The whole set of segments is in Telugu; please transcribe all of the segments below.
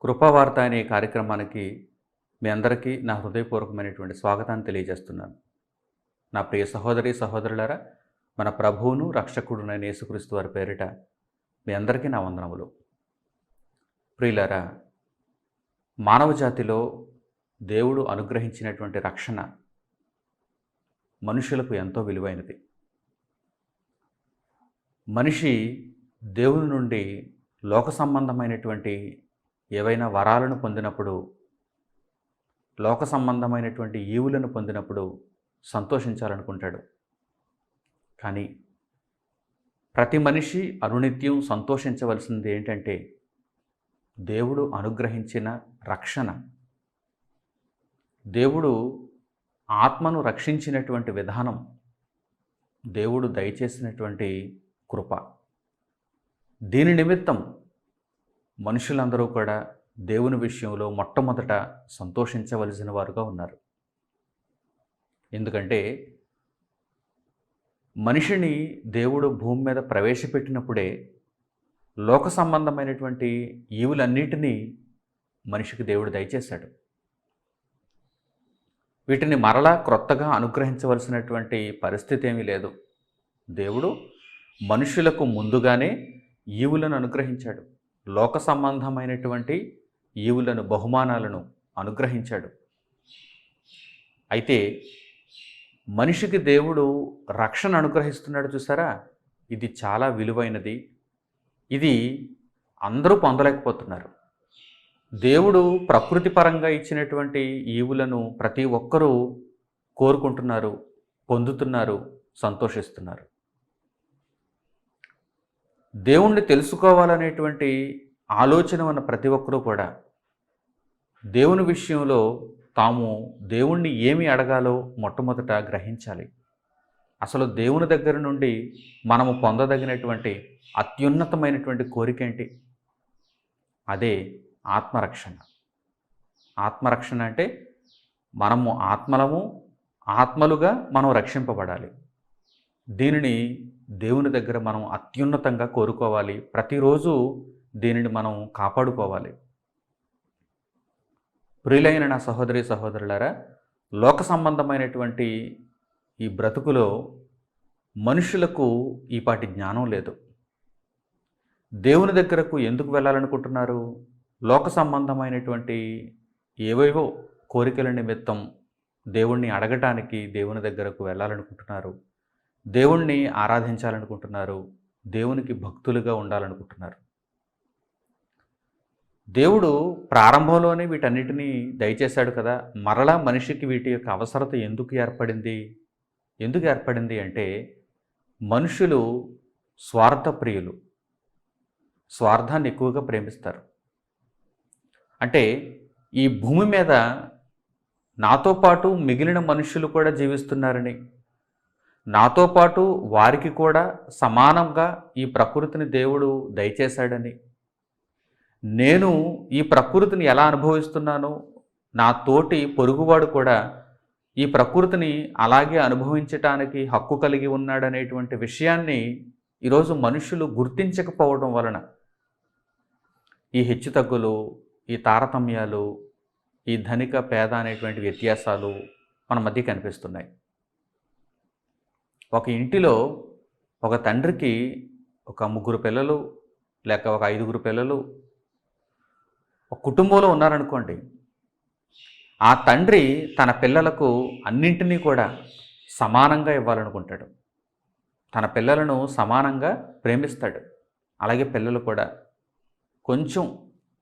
కృపావార్త అనే కార్యక్రమానికి మీ అందరికీ నా హృదయపూర్వకమైనటువంటి స్వాగతాన్ని తెలియజేస్తున్నాను. నా ప్రియ సహోదరి సహోదరులారా, మన ప్రభువును రక్షకుడునైన యేసుక్రీస్తు వారి పేరిట మీ అందరికీ నా వందనములు. ప్రియులారా, మానవ జాతిలో దేవుడు అనుగ్రహించినటువంటి రక్షణ మనుషులకు ఎంతో విలువైనది. మనిషి దేవుని నుండి లోక సంబంధమైనటువంటి ఏవైనా వరాలను పొందినప్పుడు, లోక సంబంధమైనటువంటి ఈవులను పొందినప్పుడు సంతోషించాలనుకుంటాడు. కానీ ప్రతి మనిషి అనునిత్యం సంతోషించవలసింది ఏంటంటే దేవుడు అనుగ్రహించిన రక్షణ. దేవుడు ఆత్మను రక్షించినటువంటి విధానం, దేవుడు దయచేసినటువంటి కృప. దీని నిమిత్తం మనుషులందరూ కూడా దేవుని విషయంలో మొట్టమొదట సంతోషించవలసిన వారుగా ఉన్నారు. ఎందుకంటే మనిషిని దేవుడు భూమి మీద ప్రవేశపెట్టినప్పుడే లోక సంబంధమైనటువంటి ఈవులన్నిటినీ మనిషికి దేవుడు దయచేశాడు. వీటిని మరలా క్రొత్తగా అనుగ్రహించవలసినటువంటి పరిస్థితి ఏమీ లేదు. దేవుడు మనుషులకు ముందుగానే ఈవులను అనుగ్రహించాడు. లోక సంబంధమైనటువంటి ఈవులను, బహుమానాలను అనుగ్రహించాడు. అయితే మనిషికి దేవుడు రక్షణ అనుగ్రహిస్తున్నాడు చూసారా, ఇది చాలా విలువైనది. ఇది అందరూ పొందలేకపోతున్నారు. దేవుడు ప్రకృతి పరంగా ఇచ్చినటువంటి ఈవులను ప్రతి ఒక్కరూ కోరుకుంటున్నారు, పొందుతున్నారు, సంతోషిస్తున్నారు. దేవుణ్ణి తెలుసుకోవాలనేటువంటి ఆలోచన ఉన్న ప్రతి ఒక్కరూ కూడా దేవుని విషయంలో తాము దేవుణ్ణి ఏమి అడగాలో మొట్టమొదట గ్రహించాలి. అసలు దేవుని దగ్గర నుండి మనము పొందదగినటువంటి అత్యున్నతమైనటువంటి కోరిక ఏంటి? అదే ఆత్మరక్షణ. ఆత్మరక్షణ అంటే మనము ఆత్మలుగా మనం రక్షింపబడాలి. దీనిని దేవుని దగ్గర మనం అత్యున్నతంగా కోరుకోవాలి. ప్రతిరోజు దీనిని మనం కాపాడుకోవాలి. ప్రియులైన నా సహోదరి సహోదరులారా, లోక సంబంధమైనటువంటి ఈ బ్రతుకులో మనుషులకు ఈపాటి జ్ఞానం లేదు. దేవుని దగ్గరకు ఎందుకు వెళ్ళాలనుకుంటున్నారు? లోక సంబంధమైనటువంటి ఏవేవో కోరికల నిమిత్తం దేవుణ్ణి అడగటానికి దేవుని దగ్గరకు వెళ్ళాలనుకుంటున్నారు. దేవుణ్ణి ఆరాధించాలనుకుంటున్నారు. దేవునికి భక్తులుగా ఉండాలనుకుంటున్నారు. దేవుడు ప్రారంభంలోనే వీటన్నిటినీ దయచేశాడు కదా. మరలా మనిషికి వీటి యొక్క అవసరత ఎందుకు ఏర్పడింది అంటే మనుషులు స్వార్థప్రియులు, స్వార్థాన్ని ఎక్కువగా ప్రేమిస్తారు. అంటే ఈ భూమి మీద నాతో పాటు మిగిలిన మనుషులు కూడా జీవిస్తున్నారని, నాతో పాటు వారికి కూడా సమానంగా ఈ ప్రకృతిని దేవుడు దయచేశాడని, నేను ఈ ప్రకృతిని ఎలా అనుభవిస్తున్నానో నా తోటి పొరుగువాడు కూడా ఈ ప్రకృతిని అలాగే అనుభవించటానికి హక్కు కలిగి ఉన్నాడనేటువంటి విషయాన్ని ఈరోజు మనుషులు గుర్తించకపోవడం వలన ఈ హెచ్చుతగ్గులు, ఈ తారతమ్యాలు, ఈ ధనిక పేద అనేటువంటి వ్యత్యాసాలు మన మధ్య కనిపిస్తున్నాయి. ఒక ఇంటిలో ఒక తండ్రికి ఒక 3 పిల్లలు లేక ఒక 5 పిల్లలు ఒక కుటుంబంలో ఉన్నారనుకోండి. ఆ తండ్రి తన పిల్లలకు అన్నింటినీ కూడా సమానంగా ఇవ్వాలనుకుంటాడు. తన పిల్లలను సమానంగా ప్రేమిస్తాడు. అలాగే పిల్లలు కూడా కొంచెం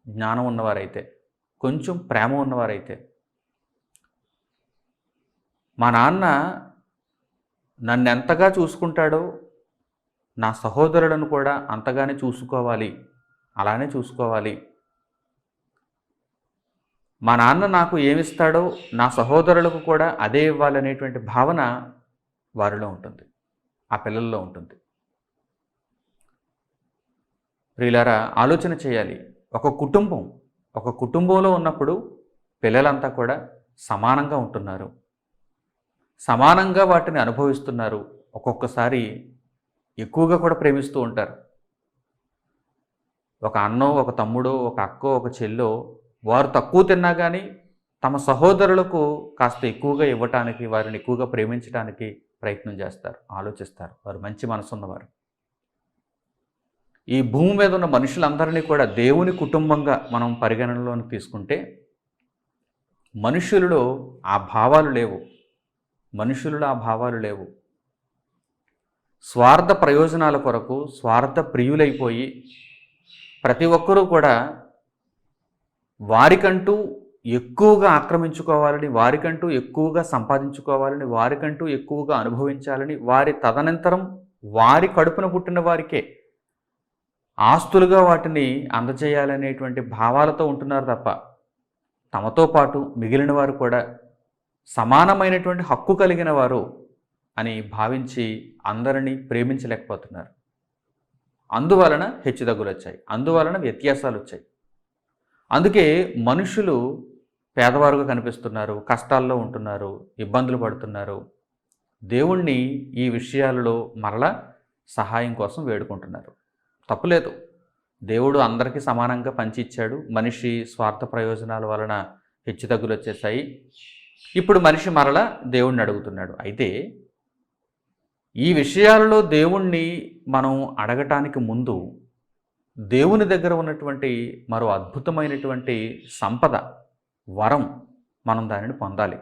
జ్ఞానం ఉన్నవారైతే, కొంచెం ప్రేమ ఉన్నవారైతే, మా నాన్న నన్ను ఎంతగా చూసుకుంటాడో నా సహోదరులను కూడా అంతగానే చూసుకోవాలి, అలానే చూసుకోవాలి. మా నాన్న నాకు ఏమిస్తాడో నా సహోదరులకు కూడా అదే ఇవ్వాలనేటువంటి భావన వారిలో ఉంటుంది, ఆ పిల్లల్లో ఉంటుంది. ప్రియులారా, ఆలోచన చేయాలి. ఒక కుటుంబంలో ఉన్నప్పుడు పిల్లలంతా కూడా సమానంగా ఉంటున్నారు, సమానంగా వాటిని అనుభవిస్తున్నారు. ఒక్కొక్కసారి ఎక్కువగా కూడా ప్రేమిస్తూ ఉంటారు. ఒక అన్నో, ఒక తమ్ముడో, ఒక అక్కో, ఒక చెల్లో వారు తక్కువ తిన్నా కానీ తమ సహోదరులకు కాస్త ఎక్కువగా ఇవ్వటానికి, వారిని ఎక్కువగా ప్రేమించడానికి ప్రయత్నం చేస్తారు, ఆలోచిస్తారు. వారు మంచి మనసున్నవారు. ఈ భూమి మీద ఉన్న మనుషులందరినీ కూడా దేవుని కుటుంబంగా మనం పరిగణనలోకి తీసుకుంటే మనుషులలో ఆ భావాలు లేవు. మనుషులలో ఆ భావాలు లేవు. స్వార్థ ప్రయోజనాల కొరకు స్వార్థ ప్రియులైపోయి ప్రతి ఒక్కరూ కూడా వారికంటూ ఎక్కువగా ఆక్రమించుకోవాలని, వారికంటూ ఎక్కువగా సంపాదించుకోవాలని, వారికంటూ ఎక్కువగా అనుభవించాలని, వారి తదనంతరం వారి కడుపున పుట్టిన వారికే ఆస్తులుగా వాటిని అందజేయాలనేటువంటి భావాలతో ఉంటున్నారు తప్ప తమతో పాటు మిగిలిన వారు కూడా సమానమైనటువంటి హక్కు కలిగిన వారు అని భావించి అందరినీ ప్రేమించలేకపోతున్నారు. అందువలన హెచ్చుతగ్గులు వచ్చాయి, అందువలన వ్యత్యాసాలు వచ్చాయి. అందుకే మనుషులు పేదవారుగా కనిపిస్తున్నారు, కష్టాల్లో ఉంటున్నారు, ఇబ్బందులు పడుతున్నారు. దేవుణ్ణి ఈ విషయాలలో మరలా సహాయం కోసం వేడుకుంటున్నారు. తప్పులేదు, దేవుడు అందరికీ సమానంగా పంచి ఇచ్చాడు. మనిషి స్వార్థ ప్రయోజనాల వలన హెచ్చుతగ్గులు వచ్చేసాయి. ఇప్పుడు మనిషి మరలా దేవుణ్ణి అడుగుతున్నాడు. అయితే ఈ విషయాలలో దేవుణ్ణి మనం అడగటానికి ముందు దేవుని దగ్గర ఉన్నటువంటి మరో అద్భుతమైనటువంటి సంపద, వరం, మనం దానిని పొందాలి.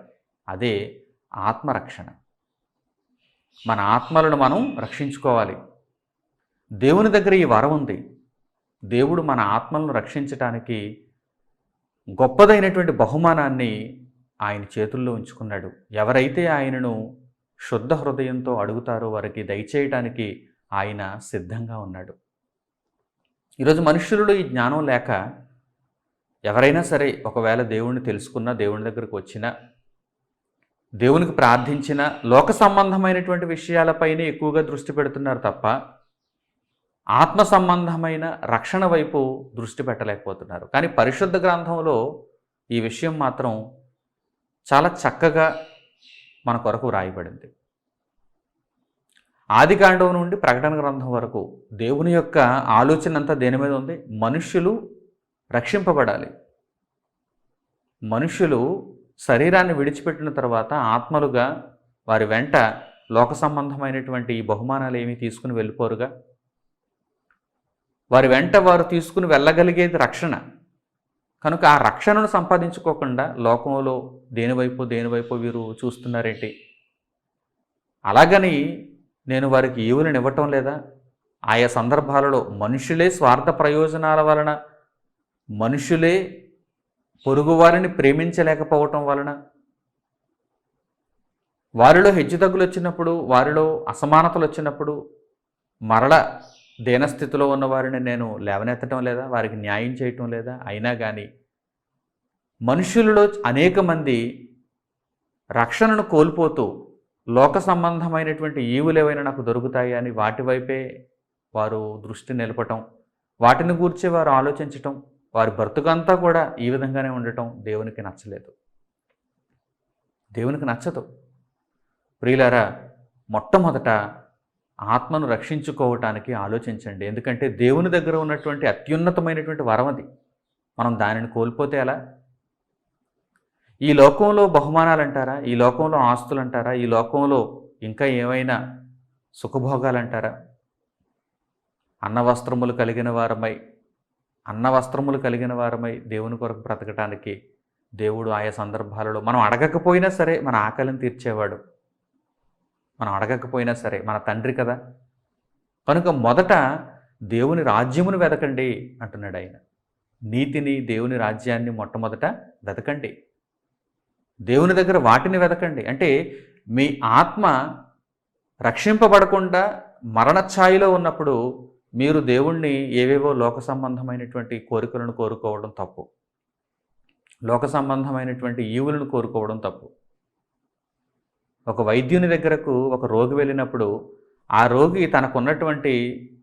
అదే ఆత్మరక్షణ. మన ఆత్మలను మనం రక్షించుకోవాలి. దేవుని దగ్గర ఈ వరం ఉంది. దేవుడు మన ఆత్మలను రక్షించటానికి గొప్పదైనటువంటి బహుమానాన్ని ఆయన చేతుల్లో ఉంచుకున్నాడు. ఎవరైతే ఆయనను శుద్ధ హృదయంతో అడుగుతారో వారికి దయచేయటానికి ఆయన సిద్ధంగా ఉన్నాడు. ఈరోజు మనుషులలో ఈ జ్ఞానం లేక ఎవరైనా సరే ఒకవేళ దేవుణ్ణి తెలుసుకున్నా, దేవుని దగ్గరకు వచ్చినా, దేవునికి ప్రార్థించిన లోక సంబంధమైనటువంటి విషయాలపైనే ఎక్కువగా దృష్టి పెడుతున్నారు తప్ప ఆత్మ సంబంధమైన రక్షణ వైపు దృష్టి పెట్టలేకపోతున్నారు. కానీ పరిశుద్ధ గ్రంథంలో ఈ విషయం మాత్రం చాలా చక్కగా మన కొరకు రాయబడింది. ఆదికాండం నుండి ప్రకటన గ్రంథం వరకు దేవుని యొక్క ఆలోచన అంతా దేని మీద ఉంది? మనుష్యులు రక్షింపబడాలి. మనుష్యులు శరీరాన్ని విడిచిపెట్టిన తర్వాత ఆత్మలుగా వారి వెంట లోక సంబంధమైనటువంటి ఈ బహుమానాలు ఏమీ తీసుకుని వెళ్ళిపోరుగా. వారి వెంట వారు తీసుకుని వెళ్ళగలిగేది రక్షణ. కనుక ఆ రక్షణను సంపాదించుకోకుండా లోకంలో దేనివైపు వీరు చూస్తున్నారేంటి? అలాగని నేను వారికి ఈవులను ఇవ్వటం లేదా? ఆయా సందర్భాలలో మనుషులే స్వార్థ ప్రయోజనాల వలన, మనుషులే పొరుగువారిని ప్రేమించలేకపోవటం వలన, వారిలో హెచ్చుతగ్గులు వచ్చినప్పుడు, వారిలో అసమానతలు వచ్చినప్పుడు మరల దీనస్థితిలో ఉన్న వారిని నేను లేవనెత్తటం లేదా? వారికి న్యాయం చేయటం లేదా? అయినా కానీ మనుషులలో అనేక మంది రక్షణను కోల్పోతూ లోక సంబంధమైనటువంటి ఈవులు ఏవైనా నాకు దొరుకుతాయి అని వాటి వైపే వారు దృష్టి నిలపటం, వాటిని గూర్చి వారు ఆలోచించటం, వారి బ్రతుకంతా కూడా ఈ విధంగానే ఉండటం దేవునికి నచ్చలేదు. దేవునికి నచ్చదు. ప్రియులారా, మొట్టమొదట ఆత్మను రక్షించుకోవటానికి ఆలోచించండి. ఎందుకంటే దేవుని దగ్గర ఉన్నటువంటి అత్యున్నతమైనటువంటి వరం అది. మనం దానిని కోల్పోతే ఎలా? ఈ లోకంలో బహుమానాలు అంటారా? ఈ లోకంలో ఆస్తులు అంటారా? ఈ లోకంలో ఇంకా ఏమైనా సుఖభోగాలంటారా? అన్నవస్త్రములు కలిగిన వారమై దేవుని కొరకు బ్రతకటానికి దేవుడు ఆయా సందర్భాలలో మనం అడగకపోయినా సరే మన ఆకలిని తీర్చేవాడు. మనం అడగకపోయినా సరే మన తండ్రి కదా. కనుక మొదట దేవుని రాజ్యమును వెతకండి అంటున్నాడు ఆయన. నీతిని, దేవుని రాజ్యాన్ని మొట్టమొదట వెతకండి. దేవుని దగ్గర వాటిని వెతకండి. అంటే మీ ఆత్మ రక్షింపబడకుండా మరణఛాయలో ఉన్నప్పుడు మీరు దేవుణ్ణి ఏవేవో లోక సంబంధమైనటువంటి కోరికలను కోరుకోవడం తప్పు. లోక సంబంధమైనటువంటి ఈవులను కోరుకోవడం తప్పు. ఒక వైద్యుని దగ్గరకు ఒక రోగి వెళ్ళినప్పుడు ఆ రోగి తనకున్నటువంటి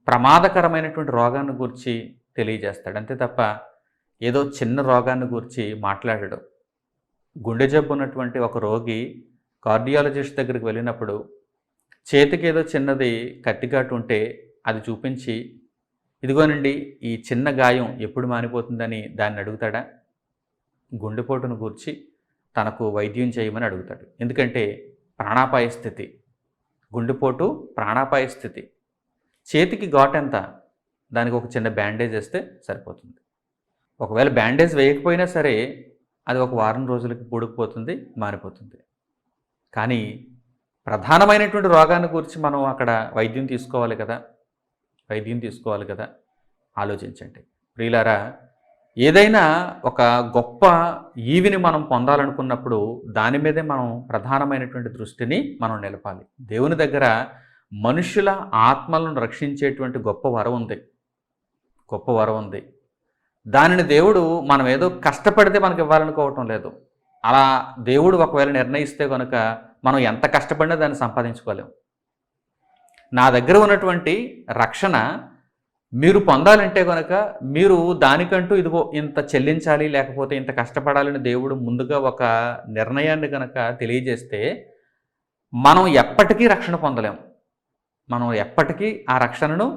ప్రమాదకరమైనటువంటి రోగాన్ని గురించి తెలియజేస్తాడు. అంతే తప్ప ఏదో చిన్న రోగాన్ని గురించి మాట్లాడడు. గుండె జబ్బు ఉన్నటువంటి ఒక రోగి కార్డియాలజిస్ట్ దగ్గరికి వెళ్ళినప్పుడు చేతికి ఏదో చిన్నది కత్తిగాటు ఉంటే అది చూపించి ఇదిగోనండి ఈ చిన్న గాయం ఎప్పుడు మానిపోతుందని దాన్ని అడుగుతాడా? గుండెపోటును గూర్చి తనకు వైద్యం చేయమని అడుగుతాడు. ఎందుకంటే ప్రాణాపాయ స్థితి. గుండెపోటు ప్రాణాపాయ స్థితి. చేతికి ఘాటెంత? దానికి ఒక చిన్న బ్యాండేజ్ వేస్తే సరిపోతుంది. ఒకవేళ బ్యాండేజ్ వేయకపోయినా సరే అది ఒక వారం రోజులకి పూడుకుపోతుంది, మానిపోతుంది. కానీ ప్రధానమైనటువంటి రోగాన్ని గురించి మనం అక్కడ వైద్యం తీసుకోవాలి కదా. ఆలోచించండి ప్రియులారా. ఏదైనా ఒక గొప్ప ఈవిని మనం పొందాలనుకున్నప్పుడు దాని మీదే మనం ప్రధానమైనటువంటి దృష్టిని మనం నిలపాలి. దేవుని దగ్గర మనుషుల ఆత్మలను రక్షించేటువంటి గొప్ప వరం ఉంది. దానిని దేవుడు మనం ఏదో కష్టపడితే మనకు ఇవ్వాలనుకోవటం లేదు. అలా దేవుడు ఒకవేళ నిర్ణయిస్తే కనుక మనం ఎంత కష్టపడినా దాన్ని సంపాదించుకోలేము. నా దగ్గర ఉన్నటువంటి రక్షణ మీరు పొందాలంటే కనుక మీరు దానికంటూ ఇదిగో ఇంత చెల్లించాలి, లేకపోతే ఇంత కష్టపడాలని దేవుడు ముందుగా ఒక నిర్ణయాన్ని కనుక తెలియజేస్తే మనం ఎప్పటికీ రక్షణ పొందలేం. మనం ఎప్పటికీ ఆ రక్షణను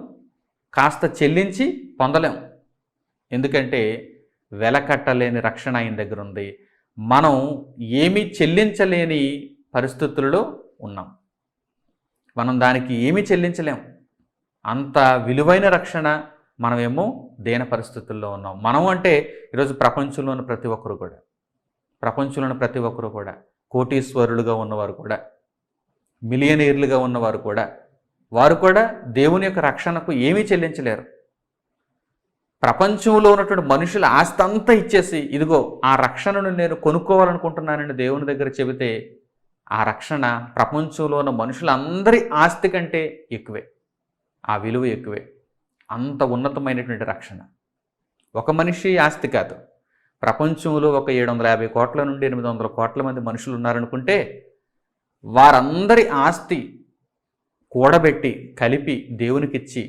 కాస్త చెల్లించి పొందలేం. ఎందుకంటే వెల కట్టలేని రక్షణ ఆయన దగ్గర ఉంది. మనం ఏమీ చెల్లించలేని పరిస్థితులలో ఉన్నాం. మనం దానికి ఏమీ చెల్లించలేం. అంత విలువైన రక్షణ మనమేమో దేన పరిస్థితుల్లో ఉన్నాం. మనం అంటే ఈరోజు ప్రపంచంలోని ప్రతి ఒక్కరు కూడా కోటీశ్వరులుగా ఉన్నవారు కూడా, మిలియనీర్లుగా ఉన్నవారు కూడా, వారు కూడా దేవుని యొక్క రక్షణకు ఏమీ చెల్లించలేరు. ప్రపంచంలో ఉన్నటువంటి మనుషుల ఆస్తి అంతా ఇచ్చేసి ఇదిగో ఆ రక్షణను నేను కొనుక్కోవాలనుకుంటున్నానని దేవుని దగ్గర చెబితే ఆ రక్షణ ప్రపంచంలో ఉన్న మనుషులందరి ఆస్తి కంటే ఎక్కువే, ఆ విలువ ఎక్కువే. అంత ఉన్నతమైనటువంటి రక్షణ. ఒక మనిషి ఆస్తి కాదు. ప్రపంచంలో ఒక 750 కోట్ల నుండి 800 కోట్ల మంది మనుషులు ఉన్నారనుకుంటే వారందరి ఆస్తి కూడబెట్టి కలిపి దేవునికిచ్చి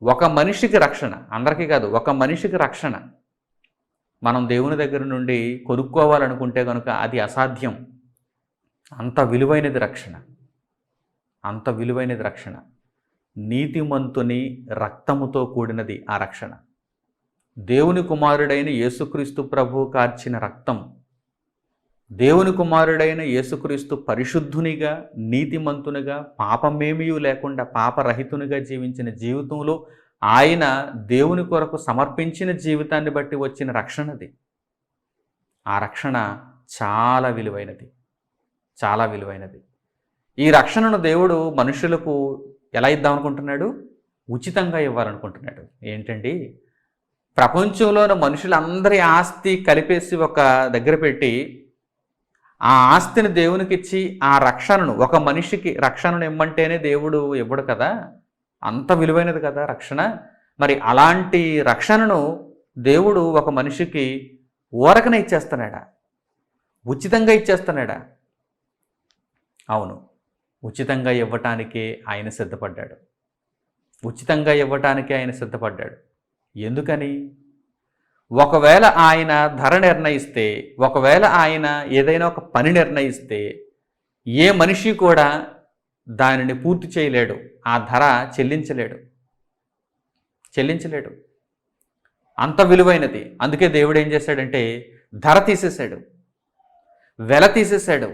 ఒక మనిషికి రక్షణ, అందరికీ కాదు, ఒక మనిషికి రక్షణ మనం దేవుని దగ్గర నుండి కొనుక్కోవాలనుకుంటే కనుక అది అసాధ్యం. అంత విలువైనది రక్షణ. నీతిమంతుని రక్తముతో కూడినది ఆ రక్షణ. దేవుని కుమారుడైన యేసుక్రీస్తు ప్రభువు కార్చిన రక్తం. దేవుని కుమారుడైన యేసుక్రీస్తు పరిశుద్ధునిగా, నీతిమంతునిగా, పాపమేమీ లేకుండా పాపరహితునిగా జీవించిన జీవితంలో ఆయన దేవుని కొరకు సమర్పించిన జీవితాన్ని బట్టి వచ్చిన రక్షణది. ఆ రక్షణ చాలా విలువైనది. ఈ రక్షణను దేవుడు మనుషులకు ఎలా ఇద్దామనుకుంటున్నాడు? ఉచితంగా ఇవ్వాలనుకుంటున్నాడు. ఏంటండి? ప్రపంచంలోని మనుషులందరి ఆస్తి కలిపేసి ఒక దగ్గర పెట్టి ఆ ఆస్తిని దేవునికిచ్చి ఆ రక్షణను, ఒక మనిషికి రక్షణను ఇమ్మంటేనే దేవుడు ఇవ్వడు కదా, అంత విలువైనది కదా రక్షణ. మరి అలాంటి రక్షణను దేవుడు ఒక మనిషికి ఊరకనే ఇచ్చేస్తున్నాడా? ఉచితంగా ఇచ్చేస్తున్నాడా? అవును, ఉచితంగా ఇవ్వటానికే ఆయన సిద్ధపడ్డాడు. ఎందుకని? ఒకవేళ ఆయన ధర నిర్ణయిస్తే, ఒకవేళ ఆయన ఏదైనా ఒక పని నిర్ణయిస్తే ఏ మనిషి కూడా దానిని పూర్తి చేయలేడు, ఆ ధర చెల్లించలేడు. అంత విలువైనది. అందుకే దేవుడు ఏం చేశాడంటే ధర తీసేశాడు, వెల తీసేశాడు.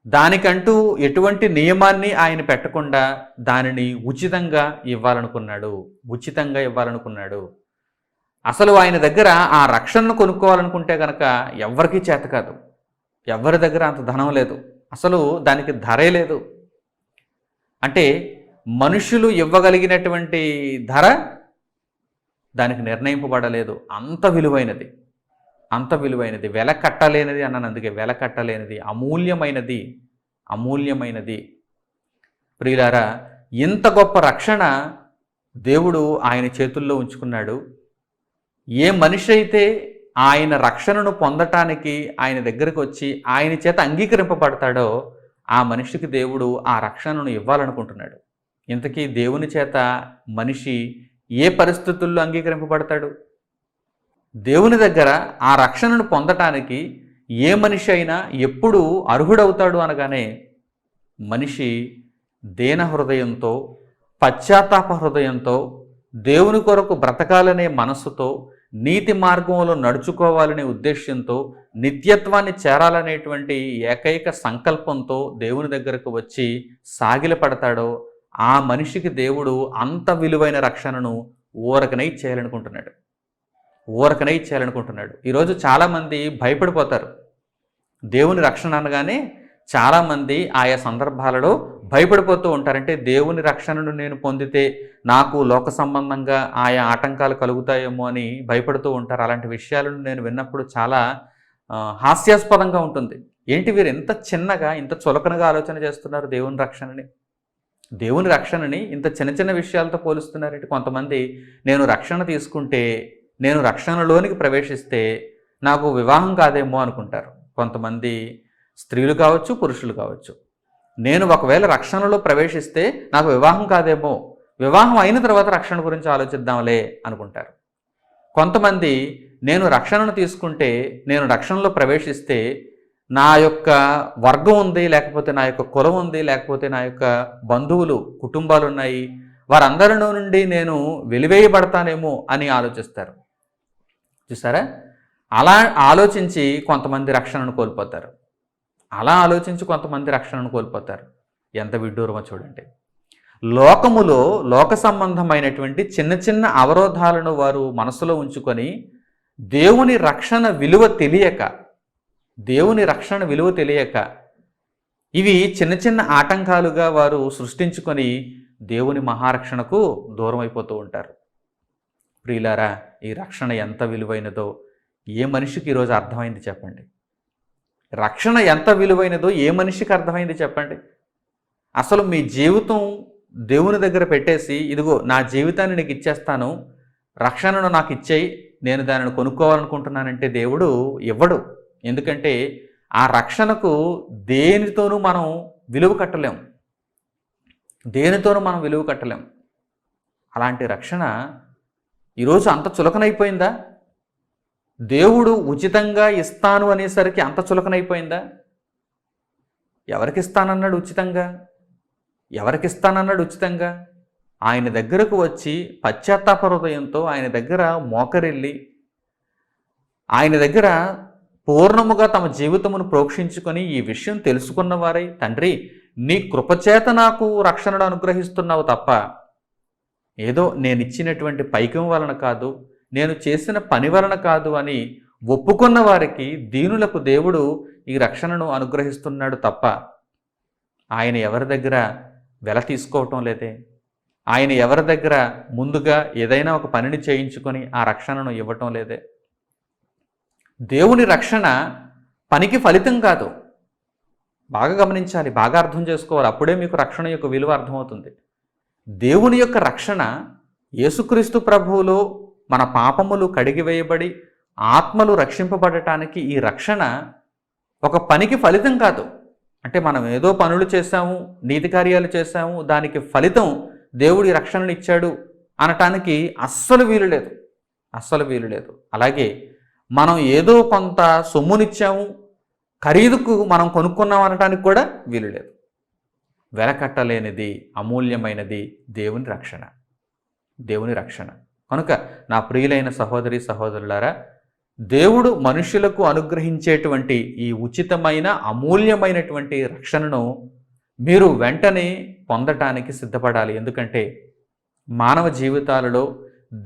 దానికంటూ ఎటువంటి నియమాన్ని ఆయన పెట్టకుండా దానిని ఉచితంగా ఇవ్వాలనుకున్నాడు. అసలు ఆయన దగ్గర ఆ రక్షణను కొనుక్కోవాలనుకుంటే కనుక ఎవ్వరికీ చేత కాదు. ఎవరి దగ్గర అంత ధనం లేదు, అసలు దానికి ధరే లేదు. అంటే మనుషులు ఇవ్వగలిగినటువంటి ధర దానికి నిర్ణయింపబడలేదు. అంత విలువైనది, వెల కట్టలేనిది అన్నాను. అందుకే వెల కట్టలేనిది, అమూల్యమైనది. ప్రియులారా, ఇంత గొప్ప రక్షణ దేవుడు ఆయన చేతుల్లో ఉంచుకున్నాడు. ఏ మనిషి అయితే ఆయన రక్షణను పొందటానికి ఆయన దగ్గరకు వచ్చి ఆయన చేత అంగీకరింపబడతాడో ఆ మనిషికి దేవుడు ఆ రక్షణను ఇవ్వాలనుకుంటున్నాడు. ఇంతకీ దేవుని చేత మనిషి ఏ పరిస్థితుల్లో అంగీకరింపబడతాడు? దేవుని దగ్గర ఆ రక్షణను పొందటానికి ఏ మనిషి అయినా ఎప్పుడు అర్హుడవుతాడు అనగానే మనిషి దీన హృదయంతో, పశ్చాత్తాప హృదయంతో, దేవుని కొరకు బ్రతకాలనే మనస్సుతో, నీతి మార్గంలో నడుచుకోవాలనే ఉద్దేశ్యంతో, నిత్యత్వాన్ని చేరాలనేటువంటి ఏకైక సంకల్పంతో దేవుని దగ్గరకు వచ్చి సాగిలపడతాడో ఆ మనిషికి దేవుడు అంత విలువైన రక్షణను ఊరకనే ఇచ్చేయాలనుకుంటున్నాడు. ఊరకనే ఇచ్చేయాలనుకుంటున్నాడు. ఈరోజు చాలామంది భయపడిపోతారు. దేవుని రక్షణ అనగానే చాలామంది ఆయా సందర్భాలలో భయపడిపోతూ ఉంటారంటే దేవుని రక్షణను నేను పొందితే నాకు లోక సంబంధంగా ఆయా ఆటంకాలు కలుగుతాయేమో అని భయపడుతూ ఉంటారు. అలాంటి విషయాలను నేను విన్నప్పుడు చాలా హాస్యాస్పదంగా ఉంటుంది. ఏంటి వీరు ఇంత చిన్నగా ఇంత చులకనగా ఆలోచన చేస్తున్నారు దేవుని రక్షణని, దేవుని రక్షణని ఇంత చిన్న చిన్న విషయాలతో పోలుస్తున్నారంటే. కొంతమంది నేను రక్షణ తీసుకుంటే, నేను రక్షణలోనికి ప్రవేశిస్తే నాకు వివాహం కాదేమో అనుకుంటారు. కొంతమంది స్త్రీలు కావచ్చు, పురుషులు కావచ్చు, నేను ఒకవేళ రక్షణలో ప్రవేశిస్తే నాకు వివాహం కాదేమో, వివాహం అయిన తర్వాత రక్షణ గురించి ఆలోచిద్దాంలే అనుకుంటారు. కొంతమంది నేను రక్షణను తీసుకుంటే, నేను రక్షణలో ప్రవేశిస్తే నా యొక్క వర్గం ఉంది, లేకపోతే నా యొక్క కులం ఉంది, లేకపోతే నా యొక్క బంధువులు కుటుంబాలు ఉన్నాయి, వారందరిలో నుండి నేను వెలివేయబడతానేమో అని ఆలోచిస్తారు. చూసారా? అలా ఆలోచించి కొంతమంది రక్షణను కోల్పోతారు. ఎంత విడ్డూరమో చూడండి. లోకములో లోక సంబంధమైనటువంటి చిన్న చిన్న అవరోధాలను వారు మనసులో ఉంచుకొని దేవుని రక్షణ విలువ తెలియక ఇవి చిన్న చిన్న ఆటంకాలుగా వారు సృష్టించుకొని దేవుని మహారక్షణకు దూరం అయిపోతూ ఉంటారు. ప్రియులారా, ఈ రక్షణ ఎంత విలువైనదో ఏ మనిషికి ఈరోజు అర్థమైంది చెప్పండి? రక్షణ ఎంత విలువైనదో ఏ మనిషికి అర్థమైంది చెప్పండి? అసలు మీ జీవితం దేవుని దగ్గర పెట్టేసి, ఇదిగో నా జీవితాన్ని నీకు ఇచ్చేస్తాను, రక్షణను నాకు ఇచ్చేయి, నేను దానిని కొనుక్కోవాలనుకుంటున్నానంటే దేవుడు ఇవ్వడు. ఎందుకంటే ఆ రక్షణకు దేనితోనూ మనం విలువ కట్టలేం. అలాంటి రక్షణ ఈరోజు అంత చులకనైపోయిందా? దేవుడు ఉచితంగా ఇస్తాను అనేసరికి అంత చులకనైపోయిందా? ఎవరికిస్తానన్నాడు ఉచితంగా? ఆయన దగ్గరకు వచ్చి పశ్చాత్తాప హృదయంతో ఆయన దగ్గర మోకరిల్లి, ఆయన దగ్గర పూర్ణముగా తమ జీవితమును ప్రోక్షించుకొని ఈ విషయం తెలుసుకున్న వారై, తండ్రి నీ కృపచేత నాకు రక్షణను అనుగ్రహిస్తున్నావు తప్ప ఏదో నేను ఇచ్చినటువంటి పైకం వలన కాదు, నేను చేసిన పని వలన కాదు అని ఒప్పుకున్న వారికి, దీనులకు దేవుడు ఈ రక్షణను అనుగ్రహిస్తున్నాడు తప్ప ఆయన ఎవరి దగ్గర వెల తీసుకోవటం లేదే. ఆయన ఎవరి దగ్గర ముందుగా ఏదైనా ఒక పనిని చేయించుకొని ఆ రక్షణను ఇవ్వటం లేదే. దేవుని రక్షణ పనికి ఫలితం కాదు. బాగా గమనించాలి, బాగా అర్థం చేసుకోవాలి. అప్పుడే మీకు రక్షణ యొక్క విలువ అర్థమవుతుంది. దేవుని యొక్క రక్షణ యేసుక్రీస్తు ప్రభువులో మన పాపములు కడిగివేయబడి ఆత్మలు రక్షింపబడటానికి ఈ రక్షణ ఒక పనికి ఫలితం కాదు. అంటే మనం ఏదో పనులు చేశాము, నీతి కార్యాలు చేశాము, దానికి ఫలితం దేవుడి రక్షణను ఇచ్చాడు అనటానికి అస్సలు వీలు లేదు. అలాగే మనం ఏదో కొంత సొమ్మునిచ్చాము, ఖరీదుకు మనం కొనుక్కున్నాం అనటానికి కూడా వీలు లేదు. వెలకట్టలేనిది, అమూల్యమైనది దేవుని రక్షణ. కనుక నా ప్రియులైన సహోదరి సహోదరులారా, దేవుడు మనుషులకు అనుగ్రహించేటువంటి ఈ ఉచితమైన అమూల్యమైనటువంటి రక్షణను మీరు వెంటనే పొందటానికి సిద్ధపడాలి. ఎందుకంటే మానవ జీవితాలలో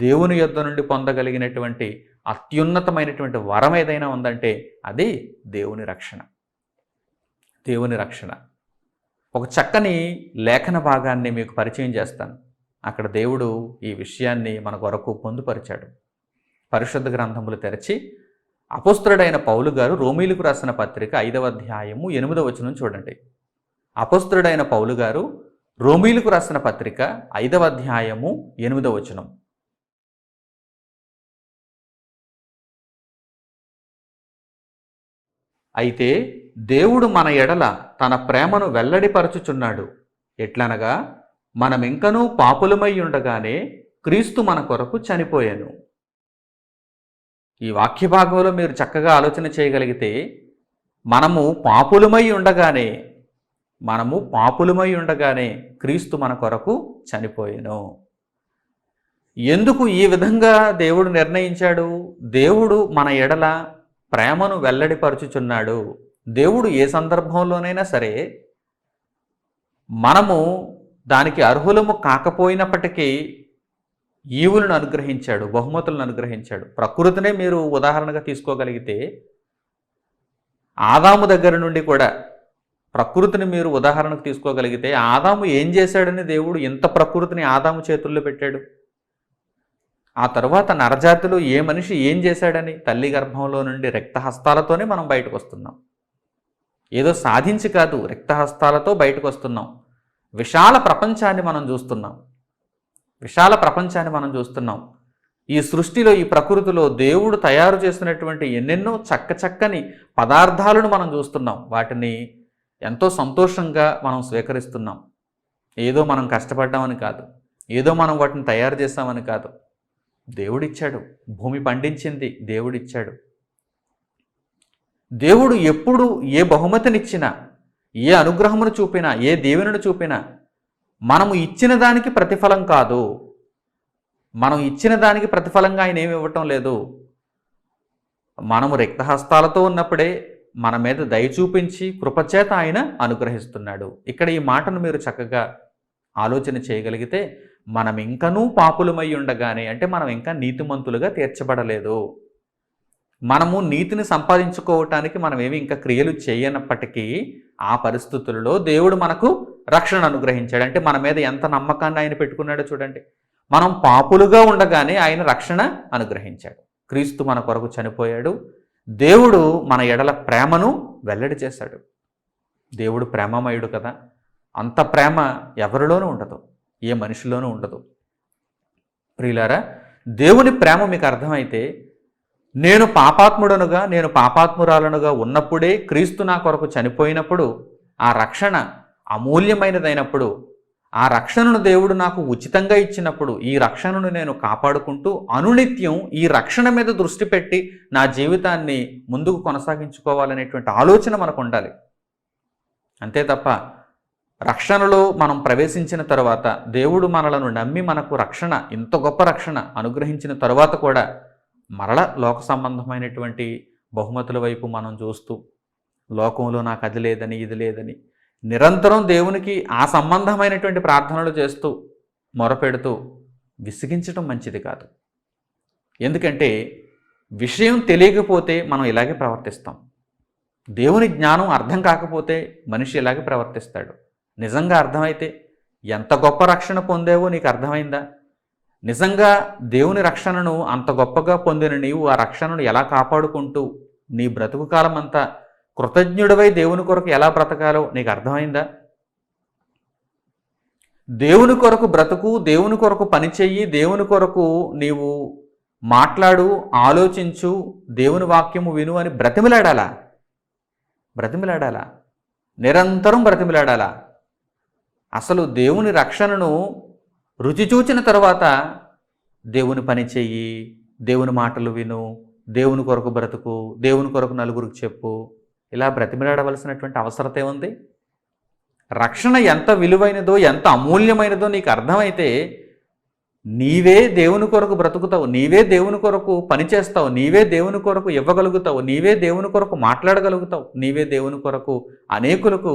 దేవుని యొద్ద నుండి పొందగలిగినటువంటి అత్యున్నతమైనటువంటి వరం ఏదైనా ఉందంటే అది దేవుని రక్షణ. ఒక చక్కని లేఖన భాగాన్ని మీకు పరిచయం చేస్తాను. అక్కడ దేవుడు ఈ విషయాన్ని మన కొరకు పొందుపరిచాడు. పరిశుద్ధ గ్రంథములు తెరచి అపోస్తలుడైన పౌలు గారు రోమీలకు రాసిన పత్రిక 5వ అధ్యాయము 8వ వచనం చూడండి. అపోస్తలుడైన పౌలు గారు రోమీలకు రాసిన పత్రిక 5వ అధ్యాయము 8వ వచనం. అయితే దేవుడు మన ఎడల తన ప్రేమను వెల్లడిపరచుచున్నాడు. ఎట్లనగా మనమింకనూ పాపులమై ఉండగానే క్రీస్తు మన కొరకు చనిపోయాను. ఈ వాక్య భాగంలో మీరు చక్కగా ఆలోచన చేయగలిగితే, మనము పాపులమై ఉండగానే క్రీస్తు మన కొరకు చనిపోయాను. ఎందుకు ఈ విధంగా దేవుడు నిర్ణయించాడు? దేవుడు మన ఎడల ప్రేమను వెల్లడిపరుచుచున్నాడు. దేవుడు ఏ సందర్భంలోనైనా సరే మనము దానికి అర్హులము కాకపోయినప్పటికీ ఈవులను అనుగ్రహించాడు, బహుమతులను అనుగ్రహించాడు. ప్రకృతినే మీరు ఉదాహరణగా తీసుకోగలిగితే ఆదాము దగ్గర నుండి కూడా ప్రకృతిని మీరు ఉదాహరణకు తీసుకోగలిగితే ఆదాము ఏం చేశాడని దేవుడు ఇంత ప్రకృతిని ఆదాము చేతుల్లో పెట్టాడు. ఆ తరువాత నరజాతిలో ఏ మనిషి ఏం చేశాడని తల్లి గర్భంలో నుండి రిక్తహస్తాలతోనే మనం బయటకు వస్తున్నాం. ఏదో సాధించి కాదు, రిక్తహస్తాలతో బయటకు వస్తున్నాం. విశాల ప్రపంచాన్ని మనం చూస్తున్నాం. ఈ సృష్టిలో, ఈ ప్రకృతిలో దేవుడు తయారు చేసినటువంటి ఎన్నెన్నో చక్కని పదార్థాలను మనం చూస్తున్నాం. వాటిని ఎంతో సంతోషంగా మనం స్వీకరిస్తున్నాం. ఏదో మనం కష్టపడ్డామని కాదు, ఏదో మనం వాటిని తయారు చేస్తామని కాదు. దేవుడిచ్చాడు. భూమి పండించింది దేవుడిచ్చాడు. దేవుడు ఎప్పుడు ఏ బహుమతినిచ్చినా, ఏ అనుగ్రహమును చూపినా, ఏ దీవెనను చూపినా మనము ఇచ్చిన దానికి ప్రతిఫలం కాదు. మనం ఇచ్చిన దానికి ప్రతిఫలంగా ఆయన ఏమి ఇవ్వటం లేదు. మనము రిక్తహస్తాలతో ఉన్నప్పుడే మన మీద దయ చూపించి కృపచేత ఆయన అనుగ్రహిస్తున్నాడు. ఇక్కడ ఈ మాటను మీరు చక్కగా ఆలోచన చేయగలిగితే మనం ఇంకనూ పాపులమై ఉండగానే, అంటే మనం ఇంకా నీతిమంతులుగా తీర్చబడలేదు. మనము నీతిని సంపాదించుకోవటానికి మనం ఏమి ఇంకా క్రియలు చేయనప్పటికీ ఆ పరిస్థితులలో దేవుడు మనకు రక్షణ అనుగ్రహించాడు. అంటే మన మీద ఎంత నమ్మకాన్ని ఆయన పెట్టుకున్నాడో చూడండి. మనం పాపులుగా ఉండగానే ఆయన రక్షణ అనుగ్రహించాడు. క్రీస్తు మన కొరకు చనిపోయాడు. దేవుడు మన ఎడల ప్రేమను వెల్లడి చేశాడు. దేవుడు ప్రేమమయుడు కదా. అంత ప్రేమ ఎవరిలోనూ ఉండదు, ఏ మనిషిలోనూ ఉండదు. ప్రియులారా, దేవుని ప్రేమ మీకు అర్థమైతే, నేను పాపాత్మురాలనుగా ఉన్నప్పుడే క్రీస్తు నా కొరకు చనిపోయినప్పుడు, ఆ రక్షణ అమూల్యమైనదైనప్పుడు, ఆ రక్షణను దేవుడు నాకు ఉచితంగా ఇచ్చినప్పుడు, ఈ రక్షణను నేను కాపాడుకుంటూ అనునిత్యం ఈ రక్షణ మీద దృష్టి పెట్టి నా జీవితాన్ని ముందుకు కొనసాగించుకోవాలనేటువంటి ఆలోచన మనకు ఉండాలి. అంతే తప్ప రక్షణలో మనం ప్రవేశించిన తరువాత, దేవుడు మనలను నమ్మి మనకు రక్షణ, ఇంత గొప్ప రక్షణ అనుగ్రహించిన తరువాత కూడా మరల లోక సంబంధమైనటువంటి బహుమతుల వైపు మనం చూస్తూ, లోకంలో నాకు అది లేదని, ఇది లేదని నిరంతరం దేవునికి ఆ సంబంధమైనటువంటి ప్రార్థనలు చేస్తూ మొరపెడుతూ విసిగించడం మంచిది కాదు. ఎందుకంటే విషయం తెలియకపోతే మనం ఇలాగే ప్రవర్తిస్తాం. దేవుని జ్ఞానం అర్థం కాకపోతే మనిషి ఇలాగే ప్రవర్తిస్తాడు. నిజంగా అర్థమైతే, ఎంత గొప్ప రక్షణ పొందేవో నీకు అర్థమైందా? నిజంగా దేవుని రక్షణను అంత గొప్పగా పొందిన నీవు ఆ రక్షణను ఎలా కాపాడుకుంటూ నీ బ్రతుకు కాలం అంతా కృతజ్ఞుడివై దేవుని కొరకు ఎలా బ్రతకాలో నీకు అర్థమైందా? దేవుని కొరకు బ్రతుకు, దేవుని కొరకు పనిచేయి, దేవుని కొరకు నీవు మాట్లాడు, ఆలోచించు, దేవుని వాక్యము విను అని బ్రతిమిలాడాలా? నిరంతరం బ్రతిమిలాడాలా? అసలు దేవుని రక్షణను రుచి చూచిన తర్వాత దేవుని పని చెయ్యి, దేవుని మాటలు విను, దేవుని కొరకు బ్రతుకు, దేవుని కొరకు నలుగురికి చెప్పు, ఇలా బ్రతిమిలాడవలసినటువంటి అవసరత ఏముంది? రక్షణ ఎంత విలువైనదో, ఎంత అమూల్యమైనదో నీకు అర్థమైతే నీవే దేవుని కొరకు బ్రతుకుతావు, నీవే దేవుని కొరకు పనిచేస్తావు, నీవే దేవుని కొరకు ఇవ్వగలుగుతావు, నీవే దేవుని కొరకు మాట్లాడగలుగుతావు, నీవే దేవుని కొరకు అనేకులకు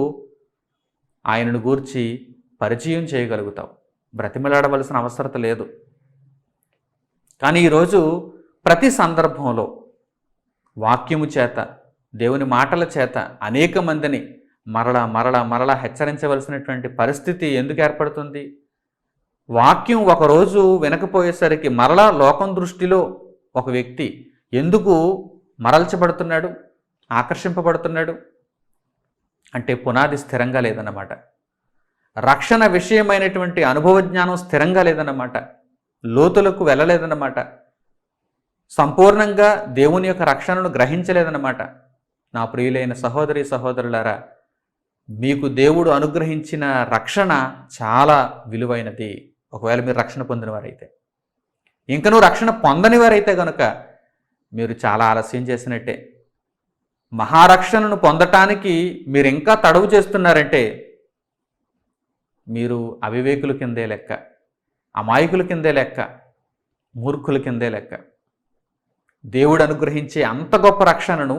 ఆయనను గూర్చి పరిచయం చేయగలుగుతావు. బ్రతిమలాడవలసిన అవసరత లేదు. కానీ ఈరోజు ప్రతి సందర్భంలో వాక్యము చేత, దేవుని మాటల చేత అనేక మందిని మరలా హెచ్చరించవలసినటువంటి పరిస్థితి ఎందుకు ఏర్పడుతుంది? వాక్యం ఒకరోజు వినకపోయేసరికి మరలా లోకం దృష్టిలో ఒక వ్యక్తి ఎందుకు మరల్చబడుతున్నాడు, ఆకర్షింపబడుతున్నాడు అంటే పునాది స్థిరంగా లేదన్నమాట. రక్షణ విషయమైనటువంటి అనుభవ జ్ఞానం స్థిరంగా లేదన్నమాట. లోతులకు వెళ్ళలేదన్నమాట. సంపూర్ణంగా దేవుని యొక్క రక్షణను గ్రహించలేదన్నమాట. నా ప్రియులైన సహోదరి సహోదరులారా, మీకు దేవుడు అనుగ్రహించిన రక్షణ చాలా విలువైనది. ఒకవేళ మీరు రక్షణ పొందిన వారైతే, ఇంకనూ రక్షణ పొందని వారైతే కనుక మీరు చాలా ఆలస్యం చేసినట్టే. మహారక్షణను పొందటానికి మీరు ఇంకా తడవు చేస్తున్నారంటే మీరు అవివేకుల కిందే లెక్క, అమాయకుల కిందే లెక్క. మూర్ఖుల కిందే లెక్క. దేవుడు అనుగ్రహించే అంత గొప్ప రక్షణను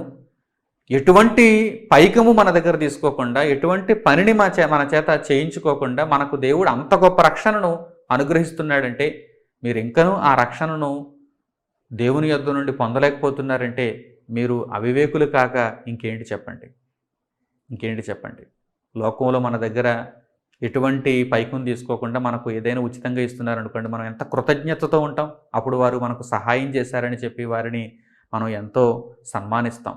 ఎటువంటి పైకము మన దగ్గర తీసుకోకుండా, ఎటువంటి పనిని మన చేత చేయించుకోకుండా మనకు దేవుడు అంత గొప్ప రక్షణను అనుగ్రహిస్తున్నాడంటే, మీరు ఇంకనూ ఆ రక్షణను దేవుని యొద్ద నుండి పొందలేకపోతున్నారంటే మీరు అవివేకులు కాక ఇంకేంటి చెప్పండి. లోకంలో మన దగ్గర ఎటువంటి పైకం తీసుకోకుండా మనకు ఏదైనా ఉచితంగా ఇస్తున్నారనుకోండి, మనం ఎంత కృతజ్ఞతతో ఉంటాం. అప్పుడు వారు మనకు సహాయం చేశారని చెప్పి వారిని మనం ఎంతో సన్మానిస్తాం.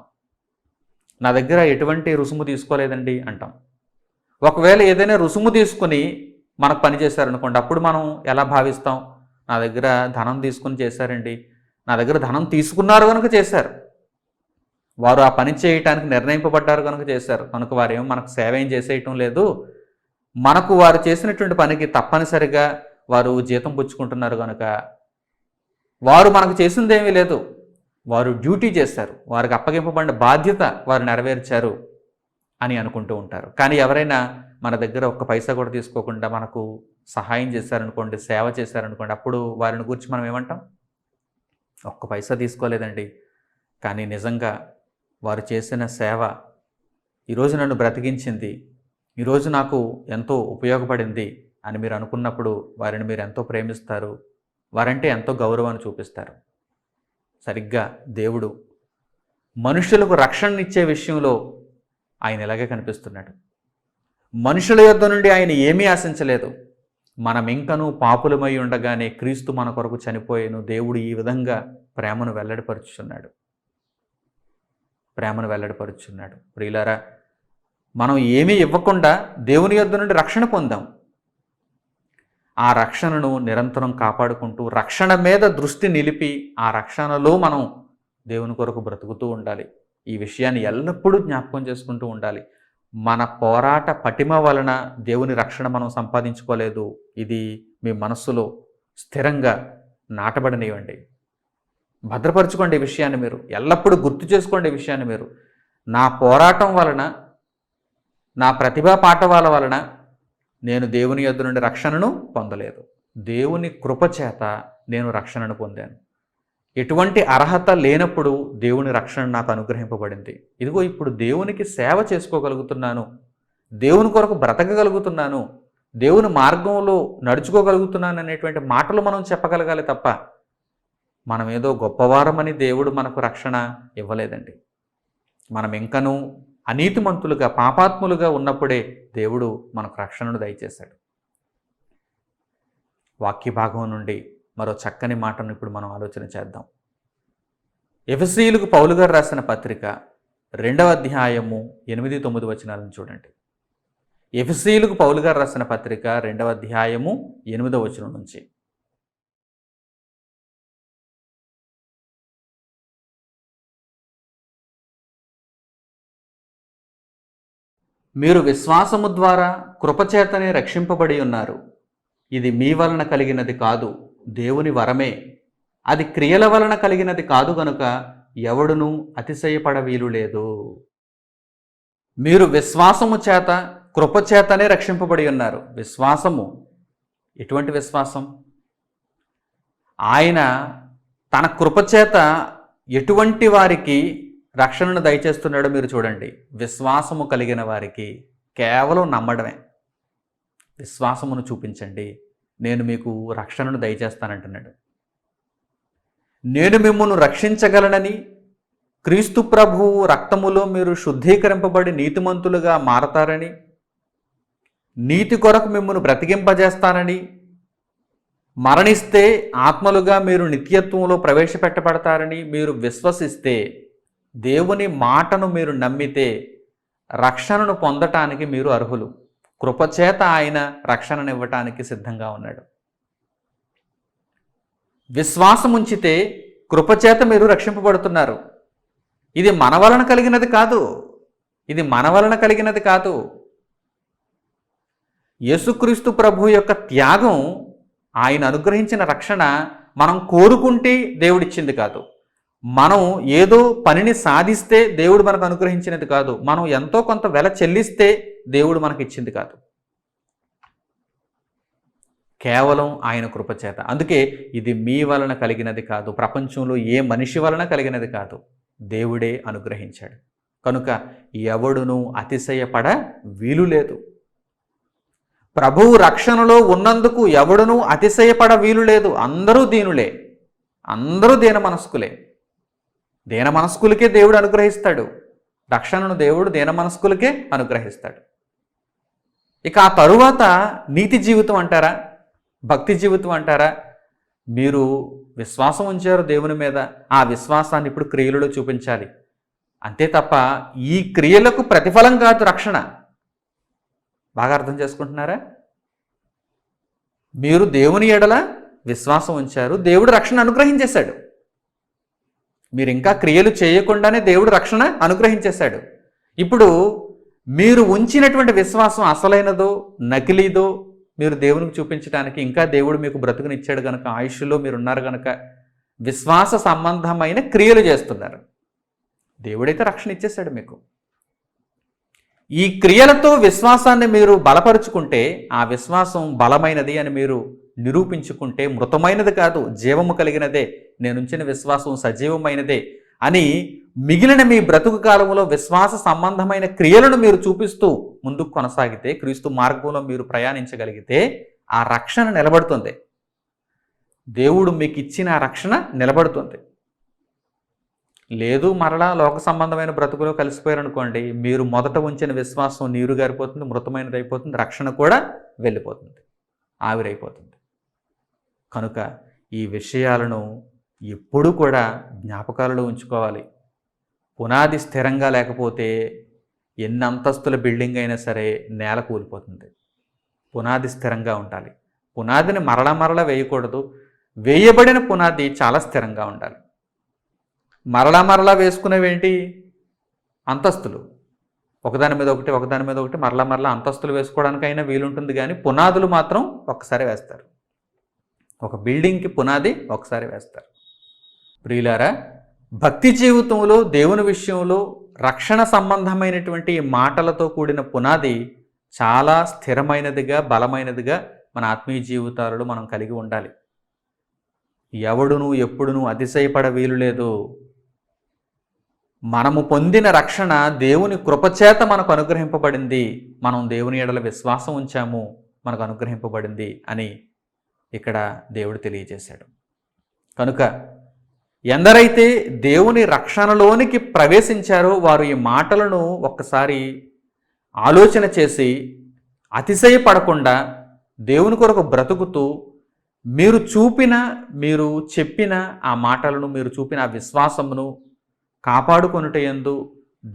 నా దగ్గర ఎటువంటి రుసుము తీసుకోలేదండి అంటాం. ఒకవేళ ఏదైనా రుసుము తీసుకుని మనకు పని చేశారనుకోండి, అప్పుడు మనం ఎలా భావిస్తాం? నా దగ్గర ధనం తీసుకుని చేశారండి, నా దగ్గర ధనం తీసుకున్నారు కనుక చేశారు, వారు ఆ పని చేయటానికి నిర్ణయింపబడ్డారు కనుక చేశారు, కనుక వారేమో మనకు సేవ ఏం చేసేయటం లేదు, మనకు వారు చేసినటువంటి పనికి తప్పనిసరిగా వారు జీతం పుచ్చుకుంటున్నారు కనుక వారు మనకు చేసిందేమీ లేదు, వారు డ్యూటీ చేశారు, వారికి అప్పగింపబడిన బాధ్యత వారు నెరవేర్చారు అని అనుకుంటూ ఉంటారు. కానీ ఎవరైనా మన దగ్గర ఒక్క పైసా కూడా తీసుకోకుండా మనకు సహాయం చేశారనుకోండి, సేవ చేశారనుకోండి, అప్పుడు వారిని గురించి మనం ఏమంటాం? ఒక్క పైసా తీసుకోలేదండి, కానీ నిజంగా వారు చేసిన సేవ ఈరోజు నన్ను బ్రతికించింది, ఈరోజు నాకు ఎంతో ఉపయోగపడింది అని మీరు అనుకున్నప్పుడు వారిని మీరు ఎంతో ప్రేమిస్తారు, వారంటే ఎంతో గౌరవాన్ని చూపిస్తారు. సరిగ్గా దేవుడు మనుషులకు రక్షణనిచ్చే విషయంలో ఆయన ఇలాగే కనిపిస్తున్నాడు. మనుషుల యొద్ద నుండి ఆయన ఏమీ ఆశించలేదు. మనం ఇంకనూ పాపులమై ఉండగానే క్రీస్తు మన కొరకు చనిపోయేను. దేవుడు ఈ విధంగా ప్రేమను వెల్లడిపరుచుచున్నాడు. ప్రియులారా, మనం ఏమీ ఇవ్వకుండా దేవుని యొద్ద నుండి రక్షణ పొందాం. ఆ రక్షణను నిరంతరం కాపాడుకుంటూ రక్షణ మీద దృష్టి నిలిపి ఆ రక్షణలో మనం దేవుని కొరకు బ్రతుకుతూ ఉండాలి. ఈ విషయాన్ని ఎల్లప్పుడూ జ్ఞాపకం చేసుకుంటూ ఉండాలి. మన పోరాట పటిమ వలన దేవుని రక్షణ మనం సంపాదించుకోలేదు. ఇది మీ మనస్సులో స్థిరంగా నాటబడనివ్వండి. భద్రపరచుకోండి ఈ విషయాన్ని. మీరు ఎల్లప్పుడూ గుర్తు చేసుకోండి ఈ విషయాన్ని. మీరు నా పోరాటం వలన, నా ప్రతిభా పాఠవాల వలన నేను దేవుని యొద్ద నుండి రక్షణను పొందలేదు. దేవుని కృపచేత నేను రక్షణను పొందాను. ఎటువంటి అర్హత లేనప్పుడు దేవుని రక్షణ నాకు అనుగ్రహింపబడింది. ఇదిగో ఇప్పుడు దేవునికి సేవ చేసుకోగలుగుతున్నాను, దేవుని కొరకు బ్రతకగలుగుతున్నాను, దేవుని మార్గంలో నడుచుకోగలుగుతున్నాను అనేటువంటి మాటలు మనం చెప్పగలగాలి తప్ప మనం ఏదో గొప్పవారమని దేవుడు మనకు రక్షణ ఇవ్వలేదండి. మనం ఇంకనూ అనీతిమంతులుగా, పాపాత్ములుగా ఉన్నప్పుడే దేవుడు మనకు రక్షణను దయచేశాడు. వాక్య భాగం నుండి మరో చక్కని మాటను ఇప్పుడు మనం ఆలోచన చేద్దాం. ఎఫెసీయులకు పౌలు గారు రాసిన పత్రిక 2వ అధ్యాయము 8-9 వచనాలను చూడండి. ఎఫెసీయులకు పౌలు గారు రాసిన పత్రిక 2వ అధ్యాయము 8వ వచనం నుంచి. మీరు విశ్వాసము ద్వారా కృపచేతనే రక్షింపబడి ఉన్నారు. ఇది మీ వలన కలిగినది కాదు, దేవుని వరమే. అది క్రియల వలన కలిగినది కాదు గనుక ఎవడునూ అతిశయపడ వీలు లేదు. మీరు విశ్వాసము చేత కృపచేతనే రక్షింపబడి ఉన్నారు. విశ్వాసము, ఎటువంటి విశ్వాసం? ఆయన తన కృపచేత ఎటువంటి వారికి రక్షణను దయచేస్తున్నాడో మీరు చూడండి. విశ్వాసము కలిగిన వారికి, కేవలం నమ్మడమే. విశ్వాసమును చూపించండి, నేను మీకు రక్షణను దయచేస్తానంటున్నాడు. నేను మిమ్మల్ని రక్షించగలనని, క్రీస్తు ప్రభువు రక్తములో మీరు శుద్ధీకరింపబడి నీతిమంతులుగా మారతారని, నీతి కొరకు మిమ్మల్ని బ్రతికింపజేస్తానని, మరణిస్తే ఆత్మలుగా మీరు నిత్యత్వంలో ప్రవేశపెట్టబడతారని మీరు విశ్వసిస్తే, దేవుని మాటను మీరు నమ్మితే రక్షణను పొందటానికి మీరు అర్హులు. కృపచేత ఆయన రక్షణను ఇవ్వటానికి సిద్ధంగా ఉన్నాడు. విశ్వాసం ఉంచితే కృపచేత మీరు రక్షింపబడుతున్నారు. ఇది మన వలన కలిగినది కాదు. యేసుక్రీస్తు ప్రభు యొక్క త్యాగం, ఆయన అనుగ్రహించిన రక్షణ మనం కోరుకుంటే దేవుడిచ్చింది కాదు. మనం ఏదో పనిని సాధిస్తే దేవుడు మనకు అనుగ్రహించినది కాదు. మనం ఎంతో కొంత వెల చెల్లిస్తే దేవుడు మనకి ఇచ్చింది కాదు. కేవలం ఆయన కృపచేత. అందుకే ఇది మీ వలన కలిగినది కాదు, ప్రపంచంలో ఏ మనిషి వలన కలిగినది కాదు, దేవుడే అనుగ్రహించాడు. కనుక ఎవడును అతిశయపడ వీలు లేదు. ప్రభువు రక్షణలో ఉన్నందుకు ఎవడునూ అతిశయపడ వీలు లేదు. అందరూ దీనులే, అందరూ దీన మనస్కులే. దీన మనస్కులకే దేవుడు అనుగ్రహిస్తాడు. రక్షణను దేవుడు దీన మనస్కులకే అనుగ్రహిస్తాడు. ఇక ఆ తరువాత నీతి జీవితం అంటారా, భక్తి జీవితం అంటారా? మీరు విశ్వాసం ఉంచారు దేవుని మీద, ఆ విశ్వాసాన్ని ఇప్పుడు క్రియలలో చూపించాలి. అంతే తప్ప ఈ క్రియలకు ప్రతిఫలం కాదు రక్షణ. బాగా అర్థం చేసుకుంటున్నారా? మీరు దేవుని ఎడల విశ్వాసం ఉంచారు, దేవుడు రక్షణ అనుగ్రహించేశాడు. మీరు ఇంకా క్రియలు చేయకుండానే దేవుడు రక్షణ అనుగ్రహించేశాడు. ఇప్పుడు మీరు ఉంచినటువంటి విశ్వాసం అసలైనదో నకిలీదో మీరు దేవునికి చూపించడానికి ఇంకా దేవుడు మీకు బ్రతుకునిచ్చాడు కనుక, ఆయుష్లో మీరు ఉన్నారు కనుక విశ్వాస సంబంధమైన క్రియలు చేస్తున్నారు. దేవుడైతే రక్షణ ఇచ్చేశాడు మీకు. ఈ క్రియలతో విశ్వాసాన్ని మీరు బలపరుచుకుంటే, ఆ విశ్వాసం బలమైనది అని మీరు నిరూపించుకుంటే, మృతమైనది కాదు జీవము కలిగినదే, నేనుంచిన విశ్వాసం సజీవమైనదే అని మిగిలిన మీ బ్రతుకు కాలంలో విశ్వాస సంబంధమైన క్రియలను మీరు చూపిస్తూ ముందుకు కొనసాగితే, క్రీస్తు మార్గంలో మీరు ప్రయాణించగలిగితే ఆ రక్షణ నిలబడుతుంది. దేవుడు మీకు ఇచ్చిన ఆ రక్షణ నిలబడుతుంది. లేదు మరలా లోక సంబంధమైన బ్రతుకులో కలిసిపోయారనుకోండి, మీరు మొదట ఉంచిన విశ్వాసం నీరు గారిపోతుంది, మృతమైనది అయిపోతుంది, రక్షణ కూడా వెళ్ళిపోతుంది, ఆవిరైపోతుంది. కనుక ఈ విషయాలను ఎప్పుడూ కూడా జ్ఞాపకాలలో ఉంచుకోవాలి. పునాది స్థిరంగా లేకపోతే ఎన్ని అంతస్తుల బిల్డింగ్ అయినా సరే నేల కూలిపోతుంది. పునాది స్థిరంగా ఉండాలి. పునాదిని మరలా వేయకూడదు. వేయబడిన పునాది చాలా స్థిరంగా ఉండాలి. మరలా వేసుకునేవేంటి? అంతస్తులు, ఒకదాని మీద ఒకటి మరలా అంతస్తులు వేసుకోవడానికైనా వీలుంటుంది, కానీ పునాదులు మాత్రం ఒక్కసారి వేస్తారు. ఒక బిల్డింగ్కి పునాది ఒకసారి వేస్తారు. ప్రియులారా, భక్తి జీవితంలో దేవుని విషయంలో రక్షణ సంబంధమైనటువంటి మాటలతో కూడిన పునాది చాలా స్థిరమైనదిగా, బలమైనదిగా మన ఆత్మీయ జీవితాలలో మనం కలిగి ఉండాలి. ఎవడును ఎప్పుడునూ అతిశయపడ వీలు లేదు. మనము పొందిన రక్షణ దేవుని కృపచేత మనకు అనుగ్రహింపబడింది. మనం దేవుని ఎడల విశ్వాసం ఉంచాము, మనకు అనుగ్రహింపబడింది అని ఇక్కడ దేవుడు తెలియజేశాడు. కనుక ఎందరైతే దేవుని రక్షణలోనికి ప్రవేశించారో వారు ఈ మాటలను ఒక్కసారి ఆలోచన చేసి అతిశయపడకుండా దేవుని కొరకు బ్రతుకుతూ, మీరు చెప్పిన ఆ మాటలను, మీరు చూపిన ఆ విశ్వాసమును కాపాడుకొనుటయందు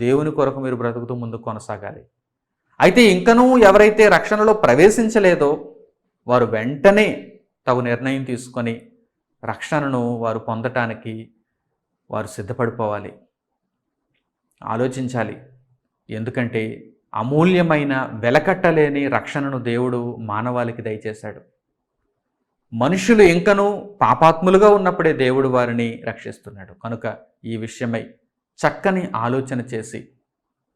దేవుని కొరకు మీరు బ్రతుకుతూ ముందుకు కొనసాగాలి. అయితే ఇంకనూ ఎవరైతే రక్షణలో ప్రవేశించలేదో వారు వెంటనే తగు నిర్ణయం తీసుకొని రక్షణను వారు పొందటానికి వారు సిద్ధపడిపోవాలి, ఆలోచించాలి. ఎందుకంటే అమూల్యమైన వెలకట్టలేని రక్షణను దేవుడు మానవాళికి దయచేశాడు. మనుషులు ఇంకనూ పాపాత్ములుగా ఉన్నప్పుడే దేవుడు వారిని రక్షిస్తున్నాడు. కనుక ఈ విషయమై చక్కని ఆలోచన చేసి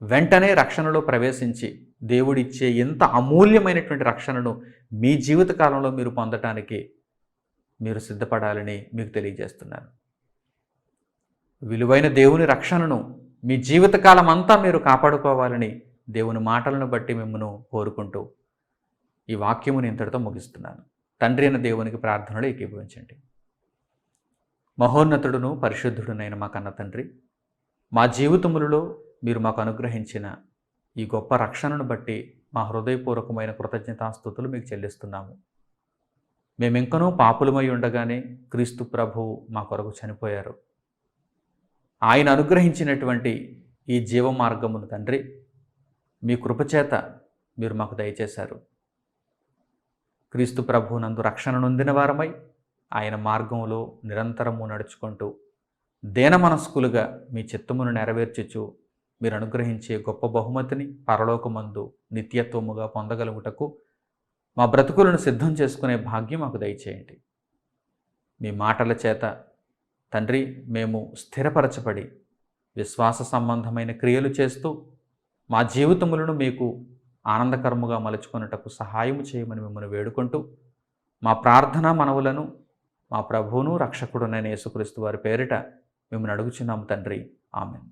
వెంటనే రక్షణలో ప్రవేశించి దేవుడిచ్చే ఎంత అమూల్యమైనటువంటి రక్షణను మీ జీవిత కాలంలో మీరు పొందటానికి మీరు సిద్ధపడాలని మీకు తెలియజేస్తున్నాను. విలువైన దేవుని రక్షణను మీ జీవితకాలం అంతా మీరు కాపాడుకోవాలని దేవుని మాటలను బట్టి మిమ్మల్ని కోరుకుంటూ ఈ వాక్యముని ఇంతటితో ముగిస్తున్నాను. తండ్రి అయిన దేవునికి ప్రార్థనలు ఏకీభవించండి. మహోన్నతుడును పరిశుద్ధుడునైన మా కన్న తండ్రి, మా జీవితములలో మీరు మాకు అనుగ్రహించిన ఈ గొప్ప రక్షణను బట్టి మా హృదయపూర్వకమైన కృతజ్ఞతాస్తుతులు మీకు చెల్లిస్తున్నాము. మేమింకనూ పాపులమై ఉండగానే క్రీస్తు ప్రభువు మా కొరకు చనిపోయారు. ఆయన అనుగ్రహించినటువంటి ఈ జీవ మార్గమును తండ్రి మీ కృపచేత మీరు మాకు దయచేశారు. క్రీస్తు ప్రభువు నందు రక్షణ నొందిన వారమై ఆయన మార్గంలో నిరంతరము నడుచుకుంటూ దేన మనస్కులుగా మీ చిత్తమును నెరవేర్చుచు మీరు అనుగ్రహించే గొప్ప బహుమతిని పరలోకమందు నిత్యత్వముగా పొందగలుగుటకు మా బ్రతుకులను సిద్ధం చేసుకునే భాగ్యం మాకు దయచేయండి. మీ మాటల చేత తండ్రి మేము స్థిరపరచబడి విశ్వాస సంబంధమైన క్రియలు చేస్తూ మా జీవితములను మీకు ఆనందకరముగా మలుచుకొనుటకు సహాయము చేయమని మిమ్మల్ని వేడుకుంటూ మా ప్రార్థన మనవులను మా ప్రభువును రక్షకుడునైన యేసుక్రీస్తు వారి పేరిట మిమ్మల్ని అడుగుచున్నాము తండ్రి. ఆమేన్.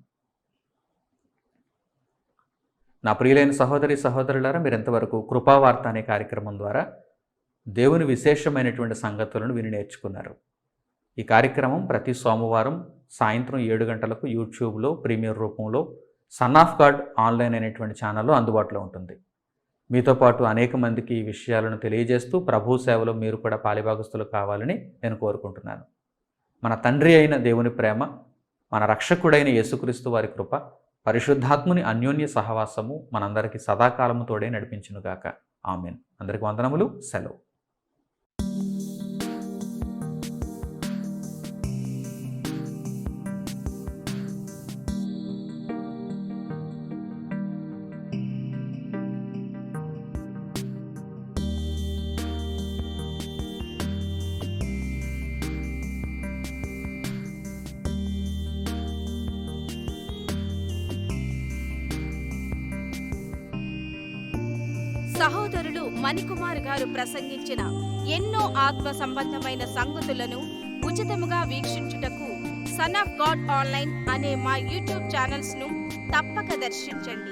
నా ప్రియులైన సహోదరి సహోదరులారా, మీరు ఎంతవరకు కృపావార్త అనే కార్యక్రమం ద్వారా దేవుని విశేషమైనటువంటి సంగతులను విని నేర్చుకున్నారు. ఈ కార్యక్రమం ప్రతి సోమవారం సాయంత్రం 7 గంటలకు యూట్యూబ్లో ప్రీమియర్ రూపంలో సన్ ఆఫ్ గాడ్ ఆన్లైన్ అనేటువంటి ఛానల్లో అందుబాటులో ఉంటుంది. మీతో పాటు అనేక మందికి ఈ విషయాలను తెలియజేస్తూ ప్రభు సేవలో మీరు కూడా పాలిభాగస్తులు కావాలని నేను కోరుకుంటున్నాను. మన తండ్రి అయిన దేవుని ప్రేమ, మన రక్షకుడైన యేసుక్రీస్తు వారి కృప, పరిశుద్ధాత్ముని అన్యోన్య సహవాసము మనందరికీ సదాకాలము తోడే నడిపించునుగాక. ఆమేన్. అందరికీ వందనములు. సెలవు. సహోదరులు మణికుమార్ గారు ప్రసంగించిన ఎన్నో ఆత్మ సంబంధమైన సంగతులను ఉచితముగా వీక్షించుటకు సన్ ఆఫ్ గాడ్ ఆన్లైన్ అనే మా యూట్యూబ్ ఛానల్స్ ను తప్పక దర్శించండి.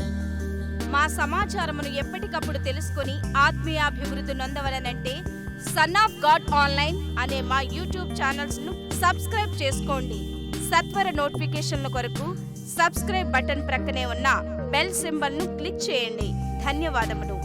మా సమాచారమును ఎప్పటికప్పుడు తెలుసుకొని ఆత్మీయాభివృద్ధి నొందవలనంటే సన్ ఆఫ్ గాడ్ ఆన్లైన్ అనే మా యూట్యూబ్ ఛానల్స్ ను సబ్స్క్రైబ్ చేసుకోండి. సత్వర నోటిఫికేషన్ల కొరకు సబ్స్క్రైబ్ బటన్ ప్రక్కనే ఉన్న బెల్ సింబల్ ను క్లిక్ చేయండి. ధన్యవాదములు.